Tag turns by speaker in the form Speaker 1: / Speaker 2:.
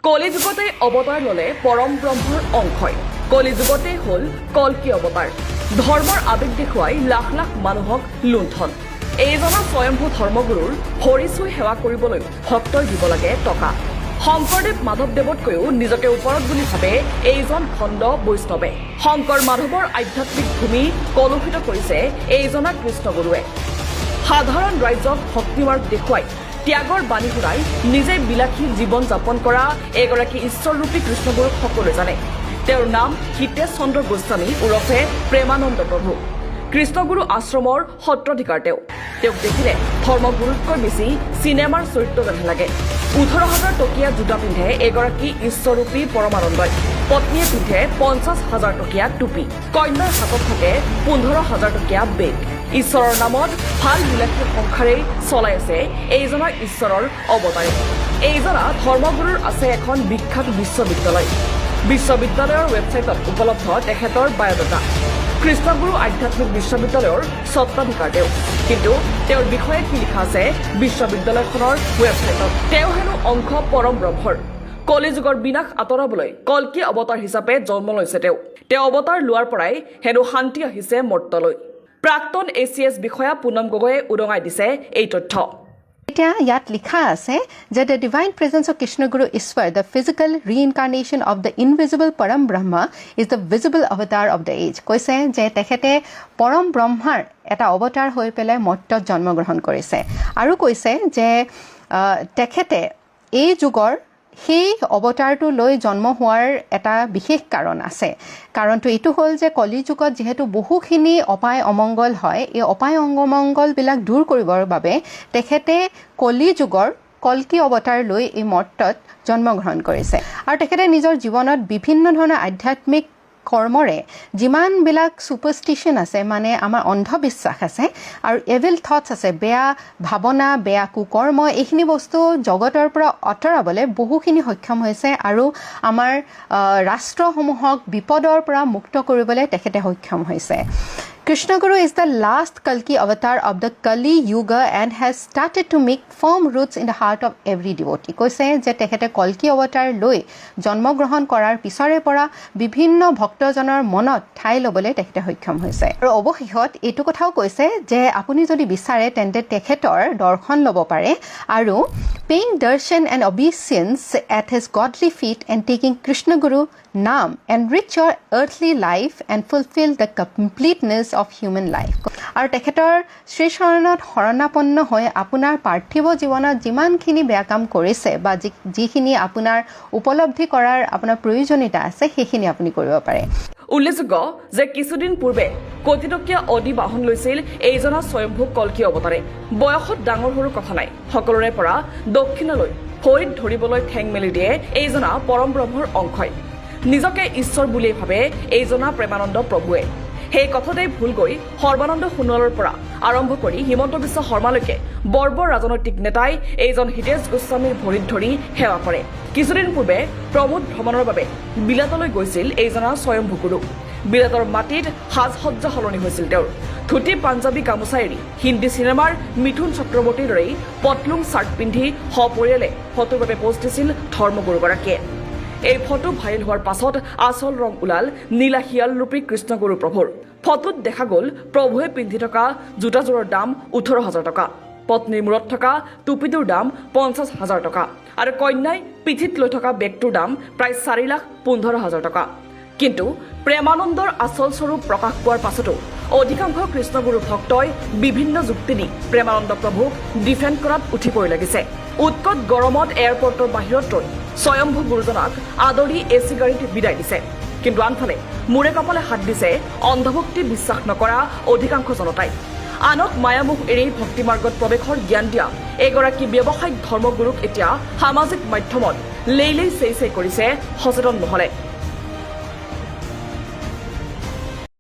Speaker 1: কলিযুগতে অৱতাৰ ললে পৰম ব্ৰহ্মৰ অংশই কলিযুগতে হল কল্কি অৱতাৰ ধৰ্মৰ আবেগ দেখুৱাই লাখ লাখ মানুহক লুণ্ঠন এইজনা স্বয়ম্ভূ ধৰ্মগুৰুৰ হৰিচুই সেৱা কৰিবলৈ ভক্তই দিব লাগে টকা শংকৰদেৱ মাধৱদেৱতকৈও নিজকে ওপৰত বুলি ভাবে এইজন খণ্ড বৈষ্ণৱে শংকৰ মাধৱৰ আধ্যাত্মিক ভূমি কলুষিত কৰিছে এইজনা কৃষ্ণগুৰুৱে সাধাৰণ ৰাইজক ভক্তিমাৰ্গ দেখুৱাই ত্যাগৰ বাণী শুনাই নিজে বিলাসী জীৱন যাপন কৰা এগৰাকী ঈশ্বৰৰূপী কৃষ্ণগুৰুক সকলোৱে জানে তেওঁৰ নাম হিতেশ চন্দ্ৰ গোস্বামী ওৰফে প্ৰেমানন্দ প্ৰভু কৃষ্ণগুৰু আশ্ৰমৰ সত্ৰাধিকাৰ তেওঁক দেখিলে ধৰ্মগুৰুতকৈ বেছি চিনেমাৰ চৰিত্ৰ যেন লাগে ১৮,০০০ টকীয়া জোতা পিন্ধে এগৰাকী ঈশ্বৰৰূপী পৰমানন্দই পত্নীয়ে পিন্ধে ৫০,০০০ টকীয়া টুপি কন্যাৰ হাতত থাকে ১৫,০০০ টকীয়া বেগ ঈশ্বৰৰ নামত ভাল বিলাসী সংসাৰেই চলাই আছে এইজনা ঈশ্বৰৰ অৱতাৰে এইজনা ধৰ্মগুৰুৰ আছে এখন বিখ্যাত বিশ্ববিদ্যালয়ৰ ৱেবছাইটত উপলব্ধ তেখেতৰ বায়'ডাটা কৃষ্ণগুৰু আধ্যাত্মিক বিশ্ববিদ্যালয়ৰ স্বত্বাধিকাৰ কিন্তু তেওঁৰ বিষয়ে কি লিখা আছে বিশ্ববিদ্যালয়খনৰ ৱেবছাইটত তেওঁ হেনো অংশ পৰম ব্ৰহ্মৰ কলিযুগৰ বিনাশ আঁতৰাবলৈ কল্কি অৱতাৰ হিচাপে জন্ম লৈছে তেওঁ অৱতাৰ লোৱাৰ পৰাই হেনো শান্তি আহিছে মৰ্তলৈ প্ৰাক্তন এচিএছ বিষয়া পুনম গগৈয়ে উদঙাই দিছে এই তথ্য
Speaker 2: এতিয়া ইয়াত লিখা আছে যে the divine presence of Krishnaguru Ishwar the physical reincarnation of the invisible Param Brahma is the visible avatar of the age কৈছে যে তেখেতে পৰম ব্ৰহ্মাৰ এটা অৱতাৰ হৈ পেলাই মৰ্ত্যত জন্মগ্ৰহণ কৰিছে আৰু কৈছে যে তেখেতে এই যুগৰ সেই অৱতাৰটো লৈ জন্ম হোৱাৰ এটা বিশেষ কাৰণ আছে কাৰণটো এইটো হ'ল যে কলি যুগত যেহেতু বহুখিনি অপায় অমংগল হয় এই অপায় অমংগলবিলাক দূৰ কৰিবৰ বাবে তেখেতে কলি যুগৰ কল্কি অৱতাৰ লৈ এই মৰ্ত্যত জন্মগ্ৰহণ কৰিছে আৰু তেখেতে নিজৰ জীৱনত বিভিন্ন ধৰণৰ আধ্যাত্মিক কৰ্মৰে যিমানবিলাক ছুপাৰষ্টিশ্যন আছে মানে আমাৰ অন্ধবিশ্বাস আছে আৰু এভিল থটছ আছে বেয়া ভাৱনা বেয়া কুকৰ্ম এইখিনি বস্তু জগতৰ পৰা আঁতৰাবলৈ বহুখিনি সক্ষম হৈছে আৰু আমাৰ ৰাষ্ট্ৰসমূহক বিপদৰ পৰা মুক্ত কৰিবলৈ তেখেতে সক্ষম হৈছে Krishnaguru is the last Kalki avatar of the Kali Yuga and has started to make firm roots in the heart of every devotee. কৈছে যে তেখেতে কল্কি অৱতাৰ লৈ জন্মগ্ৰহণ কৰাৰ পিছৰে পৰা বিভিন্ন ভক্তজনৰ মনত ঠাই ল'বলৈ তেখেতে সক্ষম হৈছে আৰু অৱশেষত এইটো কথাও কৈছে যে আপুনি যদি বিচাৰে তেন্তে তেখেতৰ দৰ্শন ল'ব পাৰে আৰু paying darshan and obeisance at his godly feet and taking Krishna Guru Naam enrich your earthly life and fulfill the completeness of human life. আৰু তেখেতৰ শ্ৰীচৰণত শৰণাপন্ন হৈ আপোনাৰ পাৰ্থিৱ জীৱনত যিমানখিনি বেয়া কাম কৰিছে বা যিখিনি আপোনাৰ উপলব্ধি কৰাৰ আপোনাৰ প্ৰয়োজনীয়তা আছে সেইখিনি আপুনি কৰিব পাৰে
Speaker 1: উল্লেখযোগ্য যে কিছুদিন পূৰ্বে কোটিটকীয়া অডি বাহন লৈছিল এইজনা স্বয়ম্ভূ কল্কি অৱতাৰে বয়সত ডাঙৰ সৰু কথা নাই সকলোৰে পৰা দক্ষিণলৈ ভৰিত ধৰিবলৈ ঠেং মেলি দিয়ে এইজনা পৰম ব্ৰহ্মৰ অংশই নিজকে ঈশ্বৰ বুলিয়ে ভাবে এইজনা প্ৰেমানন্দ প্ৰভুৱে সেই কথাতেই ভুল গৈ সৰ্বানন্দ সোণোৱালৰ পৰা আৰম্ভ কৰি হিমন্ত বিশ্ব শৰ্মালৈকে বৰ্বৰ ৰাজনৈতিক নেতাই এইজন হিতেশ গোস্বামীৰ ভৰিত ধৰি সেৱা কৰে কিছুদিন পূৰ্বে প্ৰমোদ ভ্ৰমণৰ বাবে বিলাতলৈ গৈছিল এইজনা স্বয়ম্ভূ গুৰু বিলাতৰ মাটিত সাজসজ্জা সলনি হৈছিল তেওঁৰ ধুতি পাঞ্জাবী গামোচা এৰি হিন্দী চিনেমাৰ মিথুন চক্ৰৱৰ্তীৰ দৰেই পটলুং চাৰ্ট পিন্ধি সপৰিয়ালে ফটোৰ বাবে পোষ্ট দিছিল ধৰ্মগুৰুগৰাকীয়ে এই ফটো ভাইৰেল হোৱাৰ পাছত আচল ৰং ওলাল নীলা শিয়ালৰূপী কৃষ্ণগুৰু প্ৰভুৰ ফটোত দেখা গ'ল প্ৰভুৱে পিন্ধি থকা জোতাযোৰৰ দাম ১৮,০০০ টকা পত্নীৰ মূৰত থকা টুপিটোৰ দাম ৫০,০০০ টকা আৰু কন্যাই পিঠিত লৈ থকা বেগটোৰ দাম প্ৰায় ৪,১৫,০০০ টকা কিন্তু প্ৰেমানন্দৰ আচল স্বৰূপ প্ৰকাশ পোৱাৰ পাছতো অধিকাংশ কৃষ্ণগুৰু ভক্তই বিভিন্ন যুক্তি দি প্ৰেমানন্দ প্ৰভুক ডিফেণ্ড কৰাত উঠি পৰি লাগিছে উৎকট গৰমত এয়াৰপৰ্টৰ বাহিৰত ৰৈ স্বয়ম্ভূ গুৰুজনাক আদৰি এচি গাড়ীত বিদায় দিছে কিন্তু আনফালে মূৰে কপালে হাত দিছে অন্ধভক্তি বিশ্বাস নকৰা অধিকাংশ জনতাই আনক মায়ামোহ এৰি ভক্তিমাৰ্গত প্ৰৱেশৰ জ্ঞান দিয়া এগৰাকী ব্যৱসায়িক ধৰ্মগুৰুক এতিয়া সামাজিক মাধ্যমত লেইলেই চেই চেই কৰিছে সচেতন নহলে